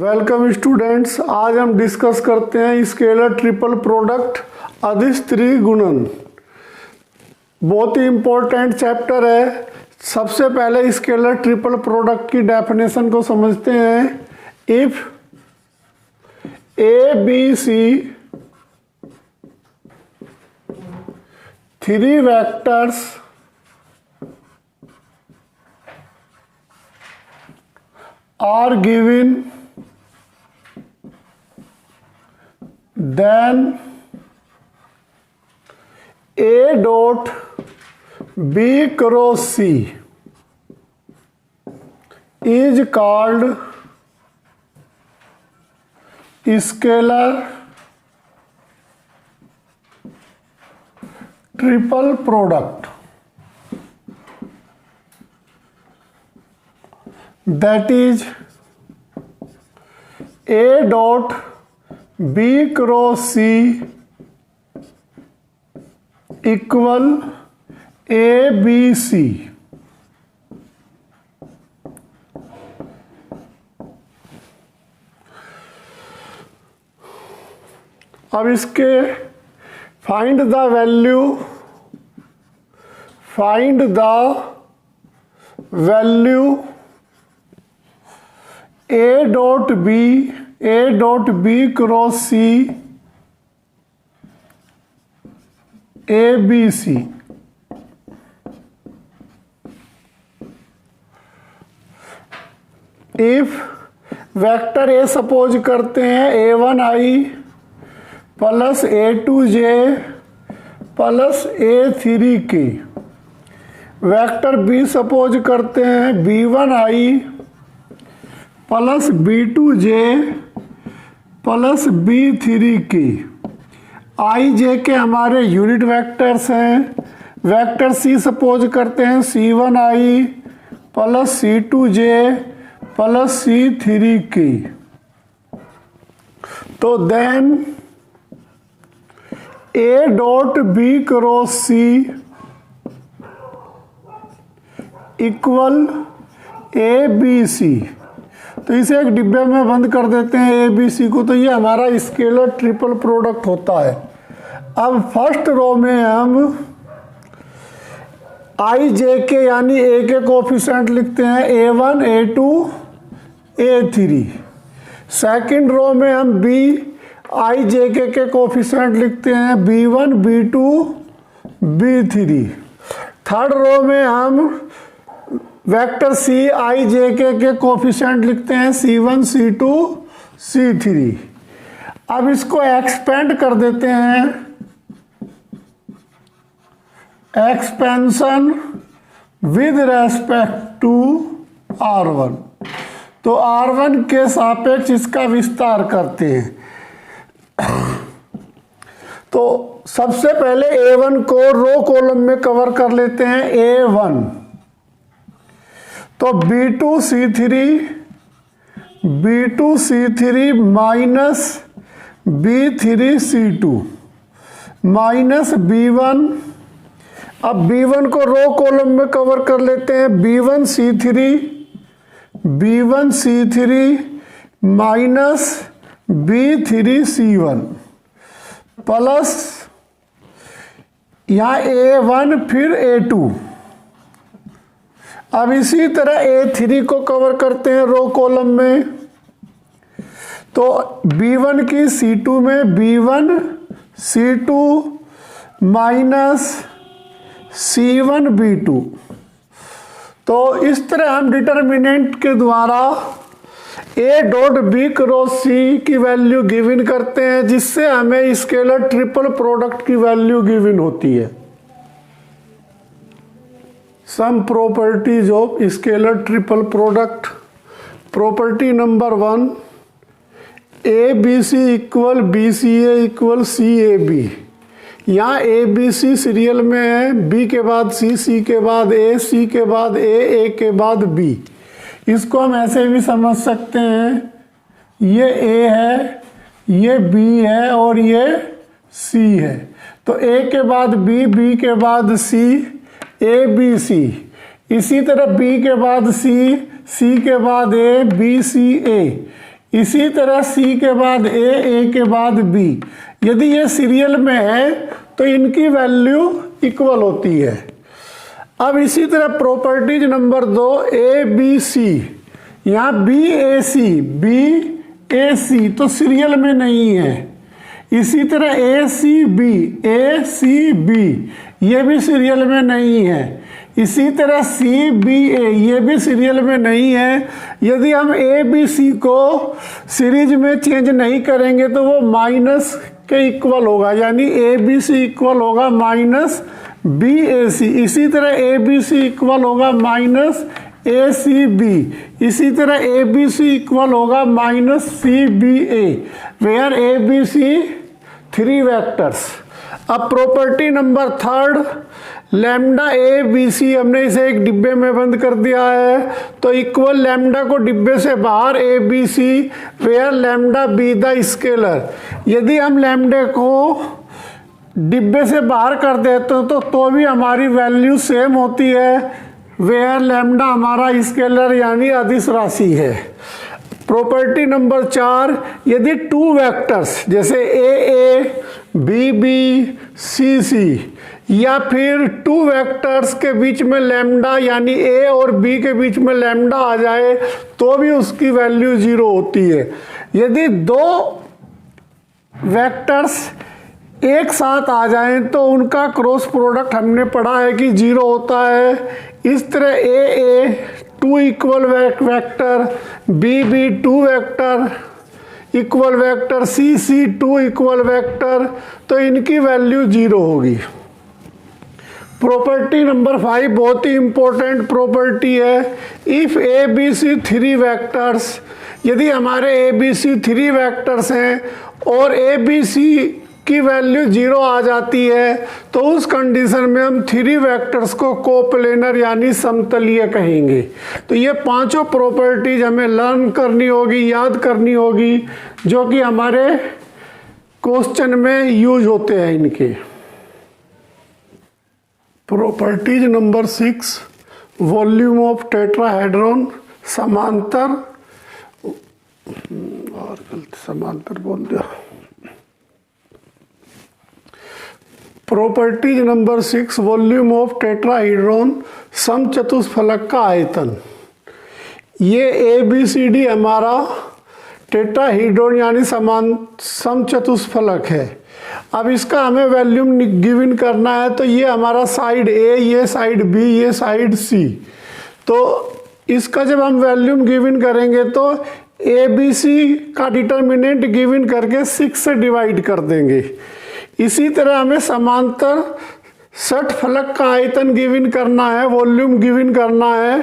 Welcome students, आज हम discuss करते हैं स्केलर ट्रिपल प्रोडक्ट अदिश त्रिगुणन। बहुत ही इम्पोर्टेंट चैप्टर है। सबसे पहले स्केलर ट्रिपल प्रोडक्ट की डेफिनेशन को समझते हैं। If A B C three vectors are given, then A dot B cross C is called scalar triple product. That is A dot B cross C equal ABC. अब इसके find the value A dot B cross C ABC. If vector A suppose करते हैं A1i plus A2j plus A3k, vector B suppose करते हैं B1i plus B2j plus B3k। आई जे K हमारे unit vectors हैं। Vector C suppose करते हैं C1i plus C2j plus C3k। तो then A dot B cross C equal ABC। तो इसे एक डिब्बे में बंद कर देते हैं ABC को। तो ये हमारा स्केलर ट्रिपल प्रोडक्ट होता है। अब फर्स्ट रो में हम आई जे के यानी ए के कोफिशिएंट लिखते हैं A1 A2 A3। Second row में हम बी आई जे के कोफिशिएंट लिखते हैं B1 B2 B3। Third row में हम वेक्टर सी आई जे के कोफिशिएंट लिखते हैं C1 C2 C3। अब इसको एक्सपेंड कर देते हैं, expansion with respect to R1। तो R1 के सापेक्ष इसका विस्तार करते हैं। तो सबसे पहले A1 को रो कॉलम में कवर कर लेते हैं A1। तो B2 C3 minus B3 C2 minus B1। अब B1 को रो कॉलम में कवर कर लेते हैं B1 C3 minus B3 C1 plus यहाँ A1 फिर A2। अब इसी तरह A3 को कवर करते हैं रो कॉलम में। तो B1 की C2 में B1 C2 minus C1 B2। तो इस तरह हम डिटर्मिनेंट के द्वारा A dot B cross C की वैल्यू गिवन करते हैं, जिससे हमें स्केलर ट्रिपल प्रोडक्ट की वैल्यू गिवन होती है। Some properties of scalar triple product. Property number 1, ABC equal BCA equal CAB। यहाँ ABC सीरियल में है, B के बाद C के बाद A, C के बाद A के बाद B। इसको हम ऐसे भी समझ सकते हैं, ये A है, ये B है और ये C है। तो A के बाद B के बाद C, ABC। इसी तरह B के बाद C के बाद A, BCA। इसी तरह सी के बाद ए के बाद बी। यदि ये सीरियल में है तो इनकी वैल्यू इक्वल होती है। अब इसी तरह properties number 2 A B C, यहाँ बी ए सी तो सीरियल में नहीं है। इसी तरह ए सी बी ये भी सीरियल में नहीं है। इसी तरह सी बी ए ये भी सीरियल में नहीं है। यदि हम ए बी सी को सीरीज में चेंज नहीं करेंगे तो वो माइनस के इक्वल होगा, यानी ए बी सी इक्वल होगा माइनस बी ए सी। इसी तरह ए बी सी इक्वल होगा माइनस ए सी बी। इसी तरह ए बी सी इक्वल होगा minus C B A, where A B C 3 vectors. अब property number 3 lambda A B C, हमने इसे एक डिब्बे में बंद कर दिया है तो इक्वल लैम्डा को डिब्बे से बाहर A B C, where lambda be the scalar. यदि हम लैम्डे को डिब्बे से बाहर कर देते हैं तो भी हमारी वैल्यू सेम होती है, वेयर लैम्डा हमारा स्केलर यानी अदिश राशि है। प्रॉपर्टी नंबर 4, यदि 2 वेक्टर्स जैसे ए बी सी या फिर 2 वेक्टर्स के बीच में लैम्डा यानी ए और बी के बीच में लैम्डा आ जाए तो भी उसकी वैल्यू 0 होती है। यदि 2 वेक्टर्स एक साथ आ जाएं तो उनका क्रॉस प्रोडक्ट हमने पढ़ा है कि 0 होता है। इस तरह A 2 equal vector, B 2 vector equal vector, C 2 equal vector, तो इनकी वैल्यू 0 होगी। प्रॉपर्टी नंबर 5 बहुत ही इंपॉर्टेंट प्रॉपर्टी है। If A B C 3 vectors, यदि हमारे ए बी सी 3 वेक्टर्स हैं और ए बी सी की वैल्यू 0 आ जाती है तो उस कंडीशन में हम 3 वेक्टर्स को कोप्लेनर यानी समतलीय कहेंगे। तो ये 5 प्रॉपर्टीज हमें लर्न करनी होगी, याद करनी होगी, जो कि हमारे क्वेश्चन में यूज होते हैं इनके। Properties number 6 volume of tetrahedron समांतर, और गलत समांतर बोल दिया। Properties number 6 volume of tetrahedron समचतुष्फलक का आयतन। ये ए बी सी डी हमारा टेट्राहेड्रॉन यानी समचतुष्फलक है। अब इसका हमें वॉल्यूम गिवन करना है तो ये हमारा साइड ए, ये साइड बी, ये साइड सी। तो इसका जब हम वॉल्यूम गिवन करेंगे तो ए बी सी का डिटर्मिनेंट गिवन करके 6 से डिवाइड कर देंगे। इसी तरह हमें समांतर षटफलक का आयतन गिवन करना है, वॉल्यूम गिवन करना है,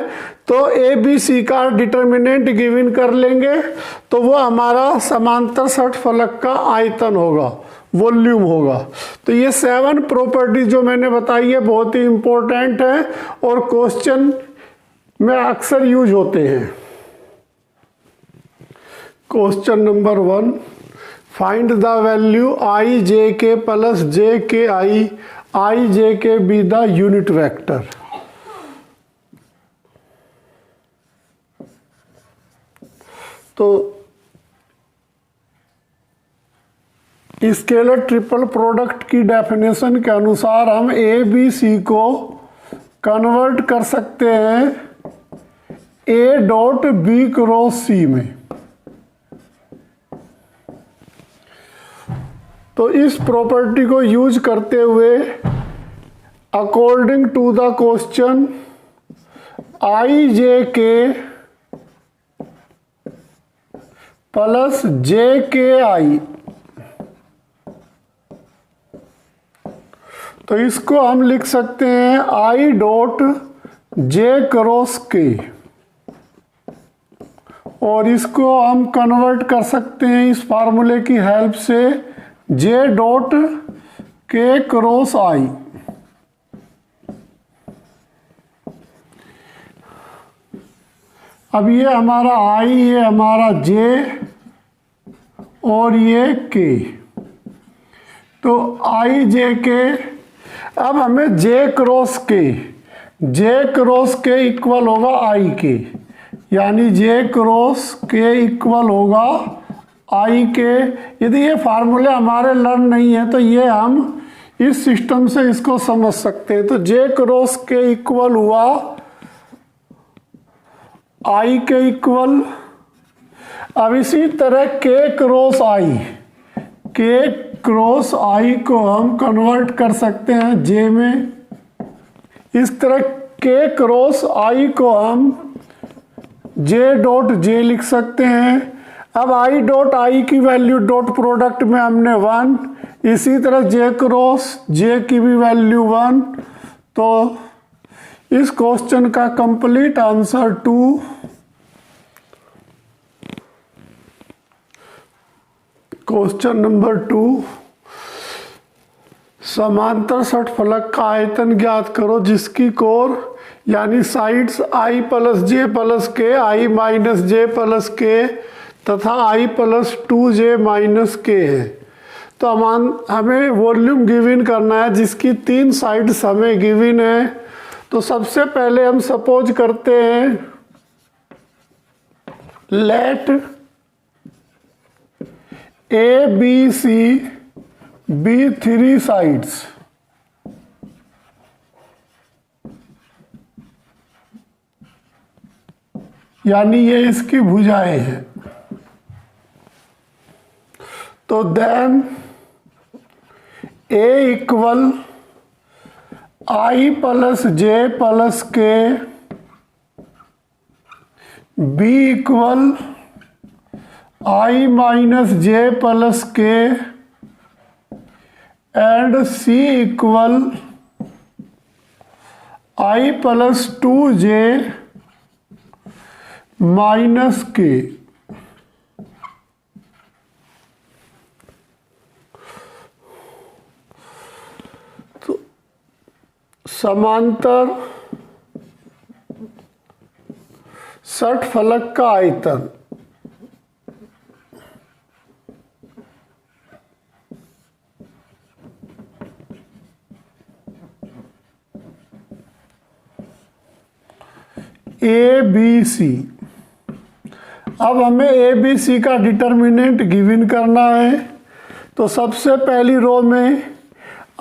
तो ए बी सी का डिटर्मिनेंट गिवन कर लेंगे तो वो हमारा समांतर षटफलक का आयतन होगा, वॉल्यूम होगा। तो ये 7 प्रॉपर्टीज जो मैंने बताई है बहुत ही इंपॉर्टेंट है और क्वेश्चन में अक्सर यूज होते हैं। Question number 1, find the value i J k plus j k i J k be the unit vector. तो स्केलर ट्रिपल प्रोडक्ट की डेफिनेशन के अनुसार हम ए बी सी को कन्वर्ट कर सकते हैं A dot B cross C में। तो इस प्रॉपर्टी को यूज करते हुए according to the question i J k plus j k आई, तो इसको हम लिख सकते हैं आई डॉट जे क्रॉस के, और इसको हम कन्वर्ट कर सकते हैं इस फार्मूले की हेल्प से जे डॉट के क्रॉस आई। अब ये हमारा आई, ये हमारा जे और ये के, तो आई जे के। अब हमें जे क्रॉस के इक्वल होगा आई के, यानी जे क्रॉस के इक्वल होगा आई के। यदि ये फार्मूले हमारे लर्न नहीं है तो ये हम इस सिस्टम से इसको समझ सकते हैं। तो जे क्रॉस के इक्वल हुआ आई के इक्वल। अब इसी तरह के क्रॉस आई को हम कन्वर्ट कर सकते हैं जे में। इस तरह के क्रॉस आई को हम जे डॉट जे लिख सकते हैं। अब आई डॉट आई की वैल्यू डॉट प्रोडक्ट में हमने 1, इसी तरह जे क्रॉस जे की भी वैल्यू 1। तो इस क्वेश्चन का कंप्लीट आंसर 2। क्वेश्चन नंबर 2, समांतर षटफलक का आयतन ज्ञात करो जिसकी कोर यानी sides i plus J plus के, i माइनस जे प्लस के तथा i प्लस 2j माइनस के है। तो हमें वॉल्यूम गिवन करना है जिसकी 3 साइड्स हमें गिवन है। तो सबसे पहले हम सपोज करते हैं let A B C be 3 sides. यानी ये इसकी भुजाएं हैं। तो then A equal I plus J plus K, B equal I minus J plus K and C equal I plus 2j minus K. तो समांतर षटफलक का आयतन ए बी सी। अब हमें ए बी सी का डिटर्मिनेंट गिवन करना है। तो सबसे पहली रो में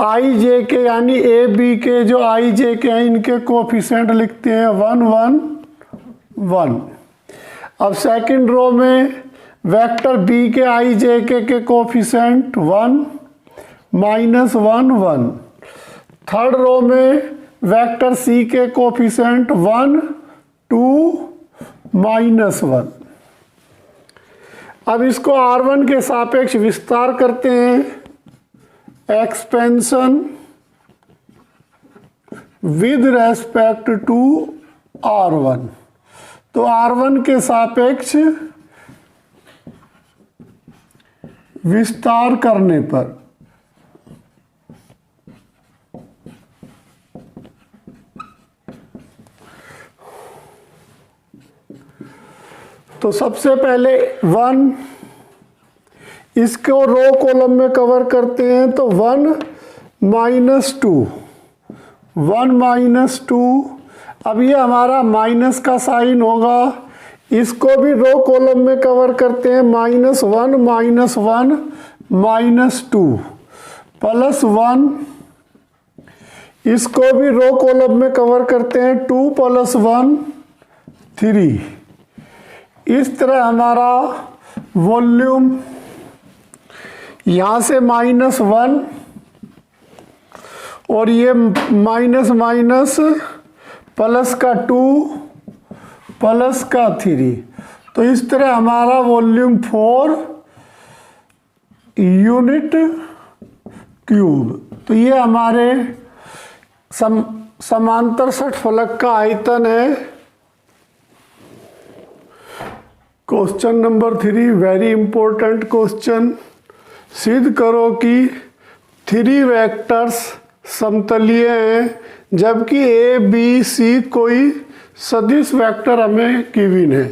आई जे के यानी ए बी के जो आई जे के हैं इनके कोफिशिएंट लिखते हैं 1 1 1। अब सेकंड रो में वेक्टर बी के आई जे के कोफिशिएंट 1 माइनस 1 1। थर्ड रो में वेक्टर सी के कोफिशिएंट 1 2 माइनस 1। अब इसको R1 के सापेक्ष विस्तार करते हैं। Expansion with respect to R1। तो R1 के सापेक्ष विस्तार करने पर तो सबसे पहले 1 इसको रो कॉलम में कवर करते हैं। तो 1 माइनस 2 1 माइनस 2। अब ये हमारा माइनस का साइन होगा। इसको भी रो कॉलम में कवर करते हैं। -1 माइनस 1 माइनस 2 प्लस 1। इसको भी रो कॉलम में कवर करते हैं। 2 प्लस 1 3। इस तरह हमारा वॉल्यूम यहाँ से -1 और ये माइनस माइनस प्लस का 2 प्लस का 3। तो इस तरह हमारा वॉल्यूम 4 यूनिट क्यूब। तो ये हमारे समांतर षटफलक का आयतन है। Question number 3 very important question. सिद्ध करो कि 3 वेक्टर्स समतलीय हैं जबकि ए बी सी कोई सदिश वेक्टर हमें गिवन है।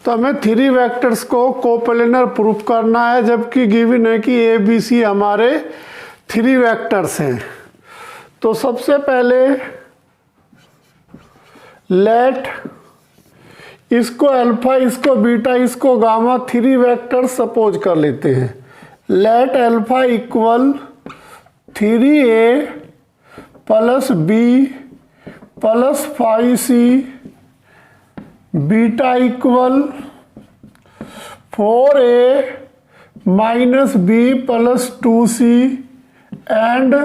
तो हमें 3 वेक्टर्स को कोप्लेनर प्रूफ करना है जबकि गिवन है कि ए बी सी हमारे 3 वेक्टर्स हैं। तो सबसे पहले लेट इसको अल्फा, इसको बीटा, इसको गामा 3 वेक्टर सपोज कर लेते हैं। Let alpha equal 3a plus B plus 5c, beta equal 4a minus B plus 2c and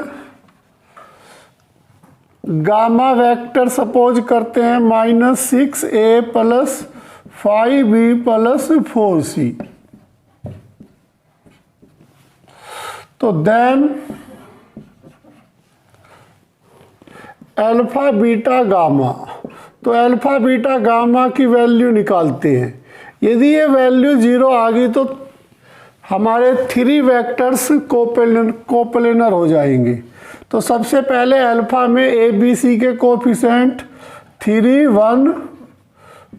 gamma vector suppose करते हैं -6a plus 5b plus 4c। तो देन अल्फा बीटा गामा, तो alpha beta gamma की value निकालते हैं। यदि ये value 0 आ गई तो हमारे 3 वेक्टर्स कोप्लेनर हो जाएंगे। तो सबसे पहले अल्फा में ए बी सी के कोफिशिएंट 3, 1,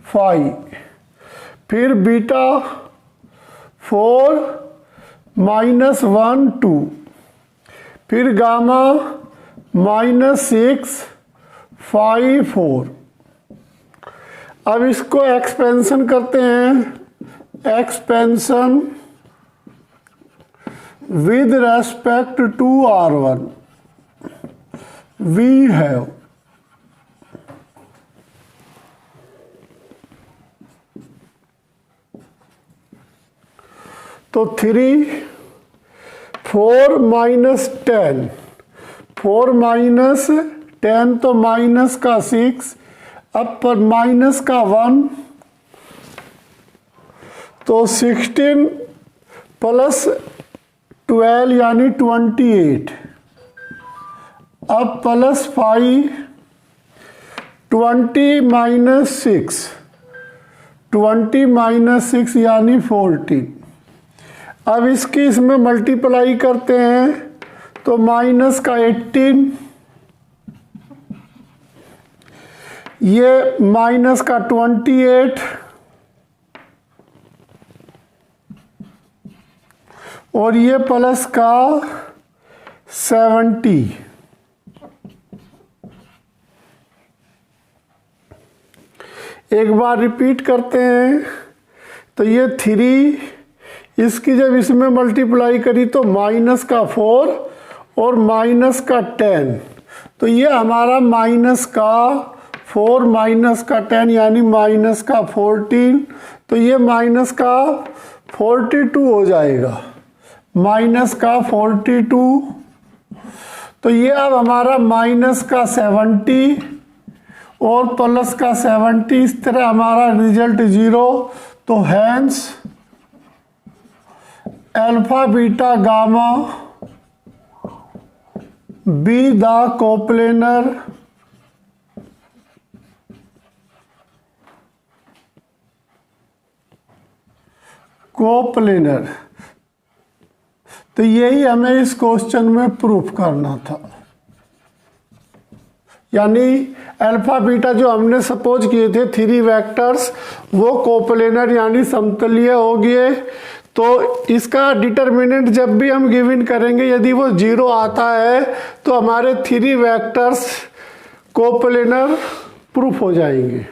5, फिर बीटा 4, -1, 2, फिर गामा -6, 5, 4। अब इसको एक्सपेंशन करते हैं। Expansion with respect to R1 we have तो 3, 4 माइनस 10, 4 माइनस 10 तो माइनस का 6, अब पर माइनस का 1 तो 16 प्लस 12 यानी 28, अब प्लस 5, 20 माइनस 6, 20 माइनस 6 यानी 14। अब इसकी इसमें मल्टीप्लाई करते हैं तो माइनस का 18, ये माइनस का 28 और ये प्लस का 70। एक बार रिपीट करते हैं तो ये 3, इसकी जब इसमें मल्टीप्लाई करी तो माइनस का 4 और माइनस का 10, तो ये हमारा माइनस का 4 माइनस का 10 यानी माइनस का 14, तो ये माइनस का 42 हो जाएगा, माइनस का 42। तो ये अब हमारा माइनस का 70 और प्लस का 70, इस तरह हमारा रिजल्ट 0। तो hence alpha beta gamma be the coplanar तो यही हमें इस क्वेश्चन में प्रूफ करना था। यानी अल्फा बीटा जो हमने सपोज किए थे 3 वेक्टर्स, वो कोप्लेनर यानी समतलीय हो गए। तो इसका डिटर्मिनेंट जब भी हम गिवन करेंगे, यदि वो 0 आता है तो हमारे 3 वेक्टर्स कोप्लेनर प्रूफ हो जाएंगे।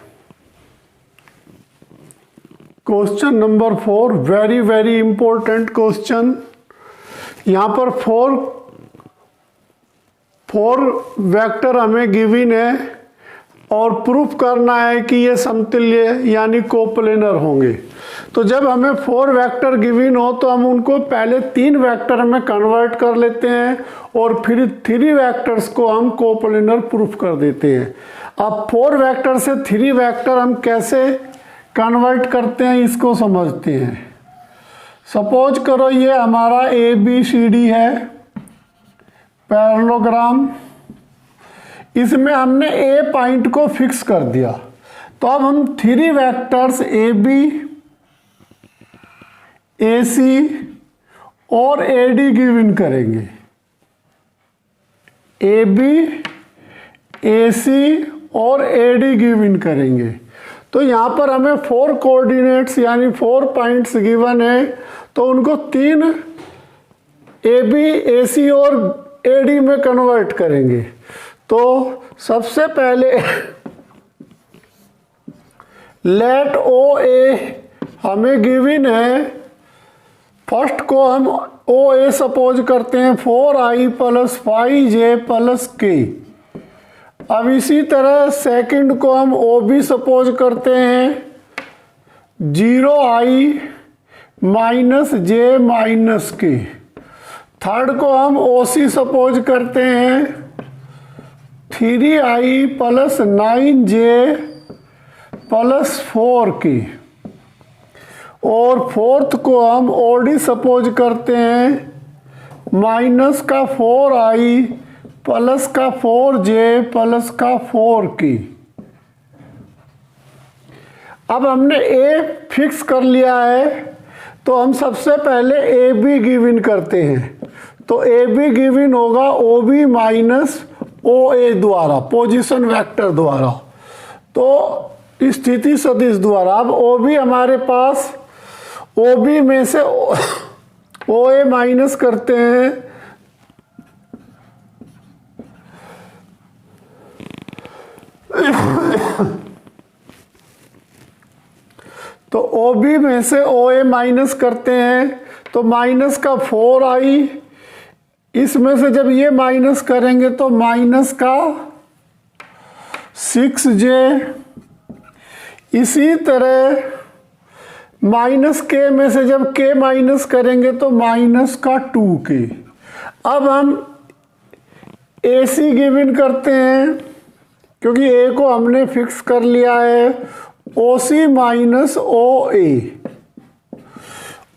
Question number 4, very very important question. यहाँ पर 4 वेक्टर हमें गिवन है और प्रूफ करना है कि ये समतुल्य यानी कोप्लेनर होंगे। तो जब हमें 4 वेक्टर गिवन हो तो हम उनको पहले 3 वेक्टर में कन्वर्ट कर लेते हैं और फिर 3 वेक्टर्स को हम कोप्लेनर प्रूफ कर देते हैं। अब 4 वेक्टर से 3 वेक्टर हम कैसे कन्वर्ट करते हैं इसको समझते हैं। सपोज करो ये हमारा ABCD है पैरेललोग्राम, इसमें हमने A पॉइंट को फिक्स कर दिया। तो अब हम 3 वेक्टर्स AB, AC और AD गिवन करेंगे। AB, AC और AD गिवन करेंगे। तो यहाँ पर हमें 4 कोऑर्डिनेट्स यानी 4 पॉइंट्स गिवन है, तो उनको 3 AB, AC और AD में कन्वर्ट करेंगे। तो सबसे पहले लेट ओ ए हमें गिवन है, फर्स्ट को हम ओ ए सपोज करते हैं 4i + 5j + k। अब इसी तरह सेकंड को हम ओ बी सपोज करते हैं 0i - j - k। थर्ड को हम ओ सी सपोज करते हैं 3i + 9j + 4k। और फोर्थ को हम ओडी सपोज करते हैं -4i + 4j + 4k। अब हमने ए फिक्स कर लिया है, तो हम सबसे पहले ए बी गिवन करते हैं। तो ए बी गिवन होगा ओ बी - ओ ए द्वारा, पोजीशन वेक्टर द्वारा, तो स्थिति सदिश द्वारा। अब ओ बी हमारे पास, ओ बी में से ओ ए माइनस करते हैं, तो ओ बी में से ओ ए माइनस करते हैं, तो माइनस का 4i, इसमें से जब ये माइनस करेंगे तो माइनस का 6j, इसी तरह माइनस के में से जब के माइनस करेंगे तो माइनस का 2k। अब हम ए सी गिवन करते हैं, क्योंकि ए को हमने फिक्स कर लिया है, ओ सी - ओ ए।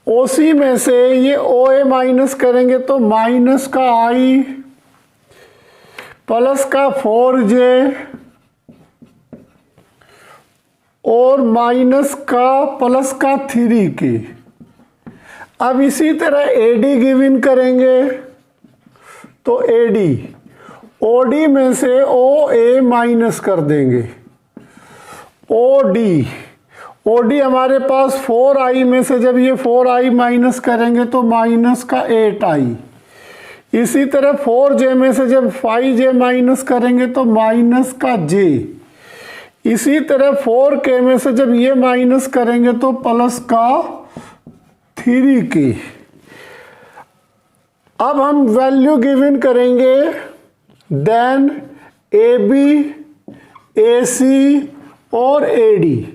ओ सी में से ये ओ ए माइनस करेंगे तो माइनस का i प्लस का 4j और माइनस का प्लस का 3k। अब इसी तरह एडी गिवन करेंगे, तो एडी ओडी में से ओ ए माइनस कर देंगे, ओडी ओडी हमारे पास 4i में से जब ये 4i माइनस करेंगे तो माइनस का 8i। इसी तरह 4j में से जब 5j माइनस करेंगे तो माइनस का j। इसी तरह 4k में से जब ये माइनस करेंगे तो प्लस का 3k। अब हम वैल्यू गिवन करेंगे, देन ए बी, ए सी और ए डी।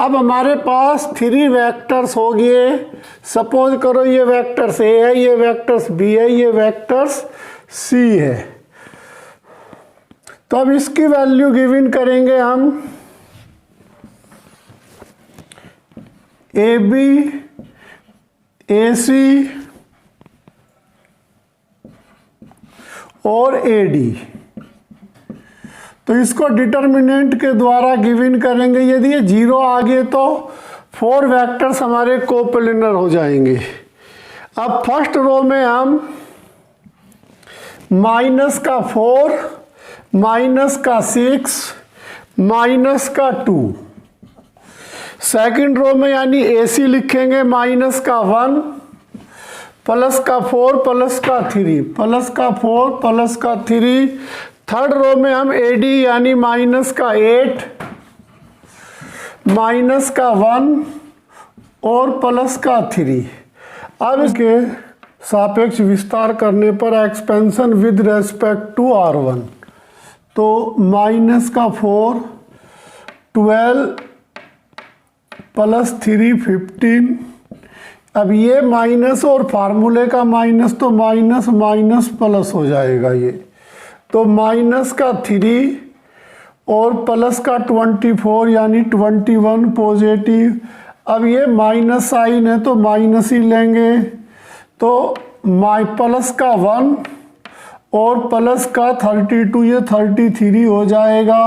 अब हमारे पास 3 वेक्टर्स हो गए। सपोज करो ये वेक्टर्स ए है, ये वेक्टर्स बी है, ये वेक्टर्स सी है। तो अब इसकी वैल्यू गिवन करेंगे हम, ए बी, ए सी और ए डी। तो इसको डिटर्मिनेंट के द्वारा गिवन करेंगे। यदि ये 0 आ गए तो 4 वेक्टर्स हमारे कोप्लेनर हो जाएंगे। अब फर्स्ट रो में हम माइनस का 4, माइनस का 6, माइनस का 2। सेकंड रो में यानी AC लिखेंगे माइनस का 1, प्लस का 4, प्लस का 3, प्लस का 4, प्लस का 3। थर्ड रो में हम AD यानी माइनस का 8, माइनस का 1 और प्लस का 3। अब इसके सापेक्ष विस्तार करने पर expansion with respect to R1, तो माइनस का 4, 12 प्लस 3, 15। अब ये माइनस और फार्मूले का माइनस, तो माइनस माइनस प्लस हो जाएगा ये, तो माइनस का 3 और प्लस का 24 यानी 21 पॉजिटिव। अब ये माइनस साइन है तो माइनस ही लेंगे, तो प्लस का 1 और प्लस का 32, ये 33 हो जाएगा।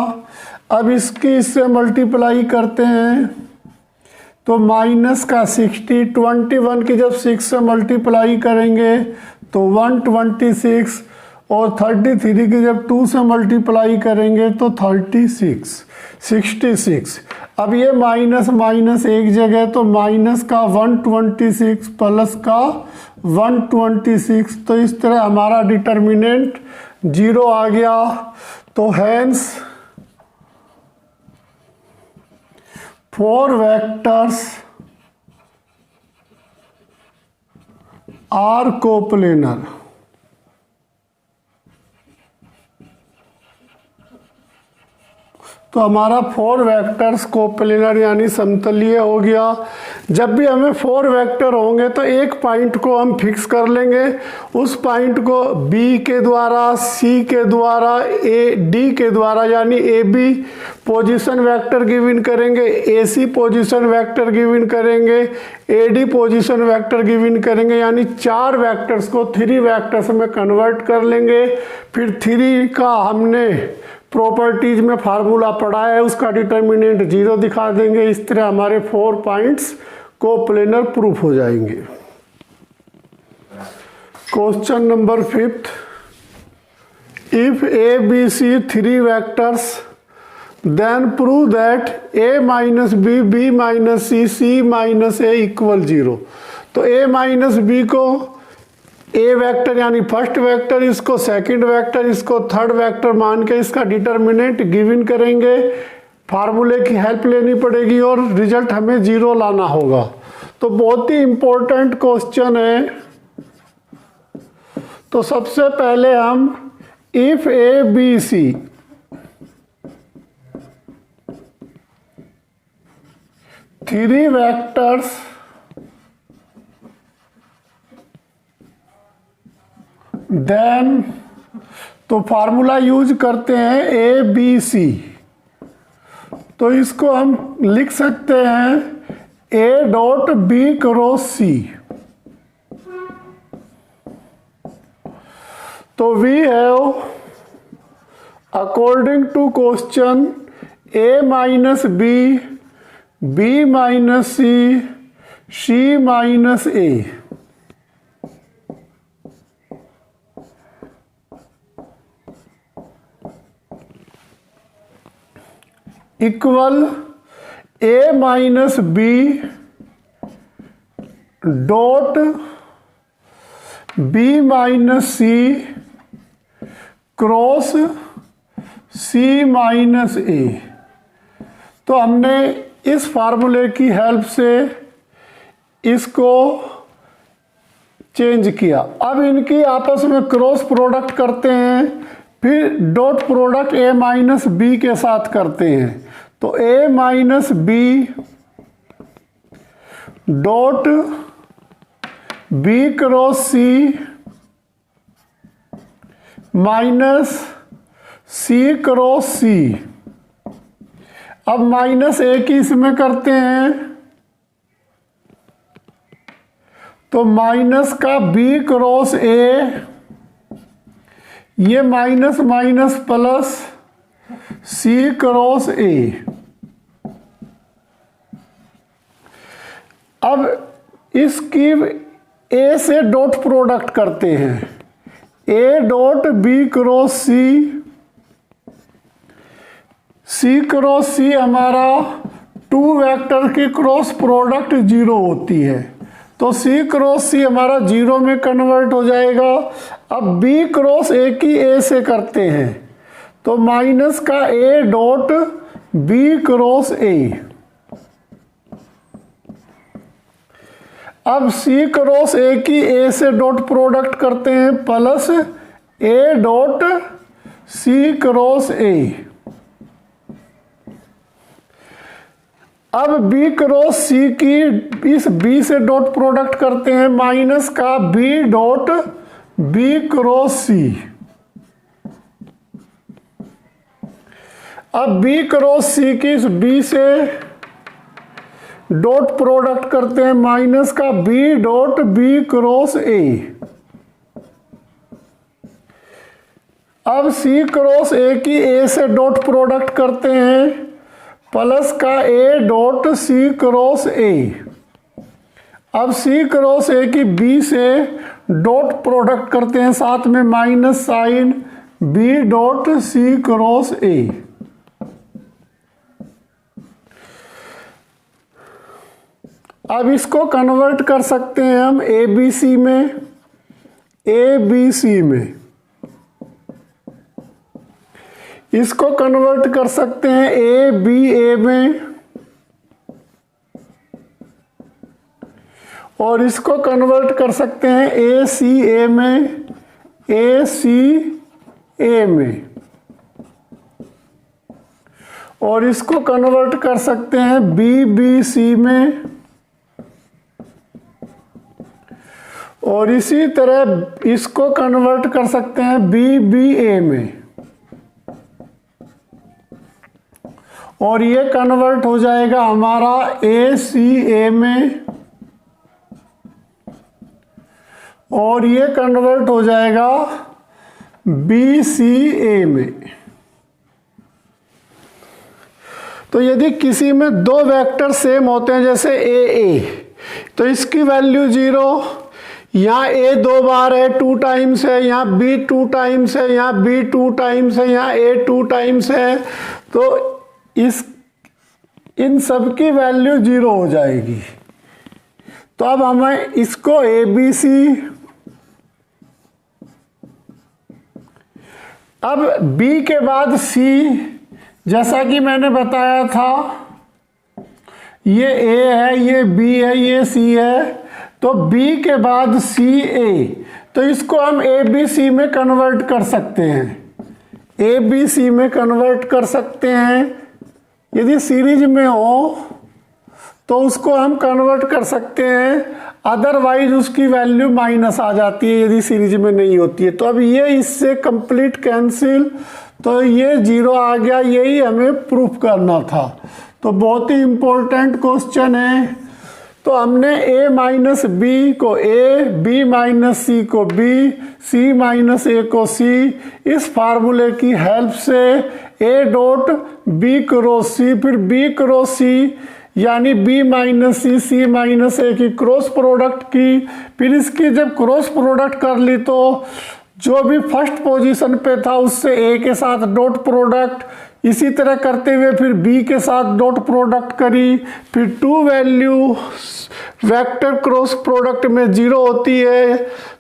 अब इसकी इससे मल्टीप्लाई करते हैं तो माइनस का 60, 21 की जब 6 से मल्टीप्लाई करेंगे तो 126 और 33 की जब 2 से मल्टीप्लाई करेंगे तो 36, 66। अब ये माइनस माइनस एक जगह, तो माइनस का 126 प्लस का 126। तो इस तरह हमारा डिटर्मिनेंट 0 आ गया। तो हैंस 4 vectors are coplanar। तो हमारा 4 वेक्टर्स कोप्लेनर यानी समतलीय हो गया। जब भी हमें 4 वेक्टर होंगे तो एक पॉइंट को हम फिक्स कर लेंगे, उस पॉइंट को बी के द्वारा, सी के द्वारा, ए डी के द्वारा यानी A B position vector given करेंगे, A C position vector given करेंगे, A D position vector given करेंगे, यानी 4 वेक्टर्स को 3 वेक्टर्स में कन्वर्ट कर लेंगे। फिर 3 का हमने प्रॉपर्टीज में फार्मूला पढ़ा है, उसका डिटर्मिनेंट 0 दिखा देंगे। इस तरह हमारे 4 पॉइंट्स कोप्लेनर प्रूफ हो जाएंगे। Question number 5, if A B C 3 vectors then prove that A minus B, B minus C, C minus A equal 0। तो ए माइनस बी को ए वेक्टर यानी फर्स्ट वेक्टर, इसको सेकंड वेक्टर, इसको third vector मान के इसका determinant given करेंगे। फार्मूले की हेल्प लेनी पड़ेगी और रिजल्ट हमें 0 लाना होगा। तो बहुत ही इंपॉर्टेंट क्वेश्चन है। तो सबसे पहले हम if A B C three vectors then, तो फार्मूला यूज करते हैं ए बी सी। तो इसको हम लिख सकते हैं A dot B cross C. तो we have according to question A minus B, B minus C, C minus A. Equal A minus B dot B minus C cross C minus A. तो हमने इस फार्मूले की help से इसको change किया। अब इनकी आपस में क्रॉस प्रोडक्ट करते हैं, फिर dot product A minus B के साथ करते हैं। तो A minus B dot B cross C minus C cross C. अब माइनस ए की इसमें करते हैं, तो माइनस का बी क्रॉस ए, ये minus minus plus C cross A. अब इसकी ए से डॉट प्रोडक्ट करते हैं, A dot B cross C, C cross C हमारा 2 वेक्टर की क्रॉस प्रोडक्ट 0 होती है, तो सी क्रॉस सी हमारा 0 में कन्वर्ट हो जाएगा। अब बी क्रॉस ए की ए से करते हैं, तो माइनस का A dot B cross A. अब सी क्रॉस ए की ए से डॉट प्रोडक्ट करते हैं, plus A dot C cross A. अब बी क्रॉस सी की इस बी से डॉट प्रोडक्ट करते हैं, माइनस का B dot B cross C. अब बी क्रॉस सी की इस बी से डॉट प्रोडक्ट करते हैं, माइनस का B dot B cross A. अब सी क्रॉस ए की ए से डॉट प्रोडक्ट करते हैं, प्लस का A dot C cross A. अब सी क्रॉस ए की बी से डॉट प्रोडक्ट करते हैं, साथ में minus sign B dot C cross A. अब इसको कन्वर्ट कर सकते हैं हम ए बी सी में, ए बी सी में इसको कन्वर्ट कर सकते हैं ए बी ए में, और इसको कन्वर्ट कर सकते हैं ए सी ए में, ए सी ए में, और इसको कन्वर्ट कर सकते हैं बी बी सी में, और इसी तरह इसको कन्वर्ट कर सकते हैं बी बी ए में, और ये कन्वर्ट हो जाएगा हमारा ए सी ए में, और ये कन्वर्ट हो जाएगा बी सी ए में। तो यदि किसी में दो वेक्टर सेम होते हैं जैसे ए, तो इसकी वैल्यू 0, यहाँ ए 2 बार है 2 टाइम्स है, यहाँ बी 2 टाइम्स है, यहाँ बी 2 टाइम्स है, यहाँ ए 2 टाइम्स है, तो इन सब की वैल्यू 0 हो जाएगी। तो अब हमें इसको ए बी सी, अब B के बाद C, जैसा कि मैंने बताया था ये A है, ये B है, ये C है, तो B के बाद C A, तो इसको हम A B C में कन्वर्ट कर सकते हैं, A B C में कन्वर्ट कर सकते हैं। यदि सीरीज में हो तो उसको हम कन्वर्ट कर सकते हैं, अदरवाइज उसकी वैल्यू माइनस आ जाती है यदि सीरीज में नहीं होती है। तो अब ये इससे कंप्लीट कैंसिल, तो ये 0 आ गया, यही हमें प्रूफ करना था। तो बहुत ही इंपॉर्टेंट क्वेश्चन है। तो हमने a माइनस बी को a, b माइनस सी को b, c माइनस a को c, इस फार्मूले की हेल्प से a dot b cross c, फिर b क्रॉस c यानी b minus C, C minus ए की क्रॉस प्रोडक्ट की, फिर इसकी जब क्रॉस प्रोडक्ट कर ली तो जो भी फर्स्ट पोजीशन पे था उससे ए के साथ डॉट प्रोडक्ट, इसी तरह करते हुए फिर बी के साथ डॉट प्रोडक्ट करी, फिर 2 वैल्यू वेक्टर क्रॉस प्रोडक्ट में 0 होती है,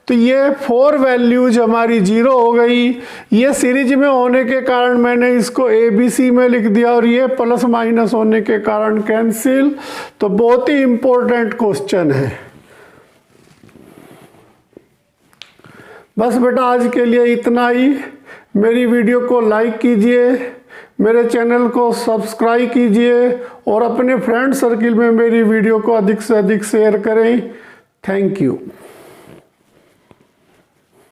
तो ये 4 वैल्यूज हमारी 0 हो गई। ये सीरीज में होने के कारण मैंने इसको ए बी सी में लिख दिया, और ये प्लस माइनस होने के कारण कैंसिल। तो बहुत ही इंपॉर्टेंट क्वेश्चन है। बस बेटा आज के लिए इतना ही। मेरी वीडियो को लाइक कीजिए, मेरे चैनल को सब्सक्राइब कीजिए, और अपने फ्रेंड सर्किल में मेरी वीडियो को अधिक से अधिक शेयर करें। Thank you.